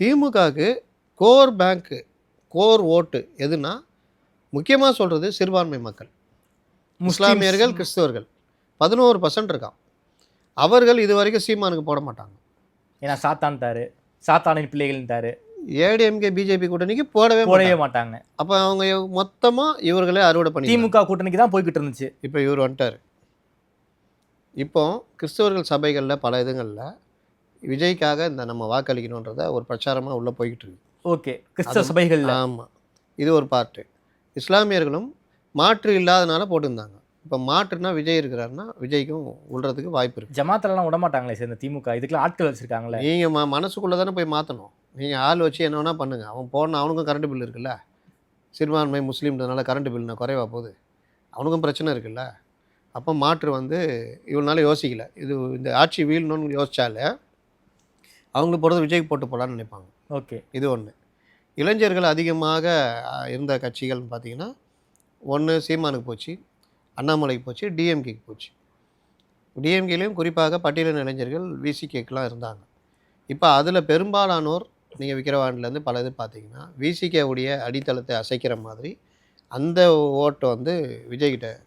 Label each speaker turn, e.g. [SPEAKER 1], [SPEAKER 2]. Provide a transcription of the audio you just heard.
[SPEAKER 1] திமுகவுக்கு கோர் பேங்க்கு, கோர் ஓட்டு எதுனா முக்கியமாக சொல்கிறது சிறுபான்மை மக்கள், இஸ்லாமியர்கள், கிறிஸ்தவர்கள் 11% இருக்கான். அவர்கள் இது வரைக்கும் சீமானுக்கு போட மாட்டாங்க.
[SPEAKER 2] ஏன்னா சாத்தான்ட்டாரு, சாத்தானின் பிள்ளைகள்ட்டாரு.
[SPEAKER 1] ஏடிஎம்கே பிஜேபி கூட்டணிக்கு போடவே
[SPEAKER 2] மாட்டாங்க.
[SPEAKER 1] அப்போ அவங்க மொத்தமாக இவர்களே அறுவடை பண்ணி
[SPEAKER 2] திமுக கூட்டணிக்கு தான் போய்கிட்டு இருந்துச்சு.
[SPEAKER 1] இப்போ இவர் வந்துட்டார். இப்போ கிறிஸ்தவர்கள் சபைகளில் பல இதுங்களில் விஜய்க்காக இந்த நம்ம வாக்களிக்கணுன்றத ஒரு பிரச்சாரமாக உள்ளே போய்கிட்டு இருக்கு.
[SPEAKER 2] ஓகே, கிறிஸ்தவ சபைகள்.
[SPEAKER 1] ஆமாம், இது ஒரு பார்ட்டு. இஸ்லாமியர்களும் மாற்று இல்லாதனால போட்டிருந்தாங்க. இப்போ மாற்றுனா விஜய் இருக்கிறாருன்னா விஜய்க்கும் விழுறதுக்கு வாய்ப்பு இருக்குது.
[SPEAKER 2] ஜமாத்தெல்லாம் விட மாட்டாங்களே சார் இந்த திமுக, இதுக்கெல்லாம் ஆட்கள் வச்சுருக்காங்களே.
[SPEAKER 1] நீங்கள் மனசுக்குள்ளே தானே போய் மாற்றணும். நீங்கள் ஆள் வச்சு என்ன வேணால் பண்ணுங்கள். அவன் போன அவனுக்கும் கரண்ட் பில் இருக்குல்ல, சிறுபான்மை முஸ்லீம்ன்றதுனால கரண்ட் பில்னா குறைவா போகுது, அவனுக்கும் பிரச்சனை இருக்குல்ல. அப்போ மாற்று வந்து இவனால யோசிக்கல, இது இந்த ஆட்சி வீழணும்னு யோசித்தாலே அவங்களுக்கு போகிறது விஜய்க்கு போட்டு போகலான்னு நினைப்பாங்க.
[SPEAKER 2] ஓகே,
[SPEAKER 1] இது ஒன்று. இளைஞர்கள் அதிகமாக இருந்த கட்சிகள்னு பார்த்தீங்கன்னா, ஒன்று சீமானுக்கு போச்சு, அண்ணாமலைக்கு போச்சு, டிஎம்கேக்கு போச்சு. டிஎம்கேலையும் குறிப்பாக பட்டியலின இளைஞர்கள் விசிகேக்கெலாம் இருந்தாங்க. இப்போ அதில் பெரும்பாலானோர் நீங்கள் விக்கிரவாண்டிலேருந்து பல இது பார்த்தீங்கன்னா விசிகேவுடைய அடித்தளத்தை அசைக்கிற மாதிரி அந்த ஓட்டை வந்து விஜய்கிட்ட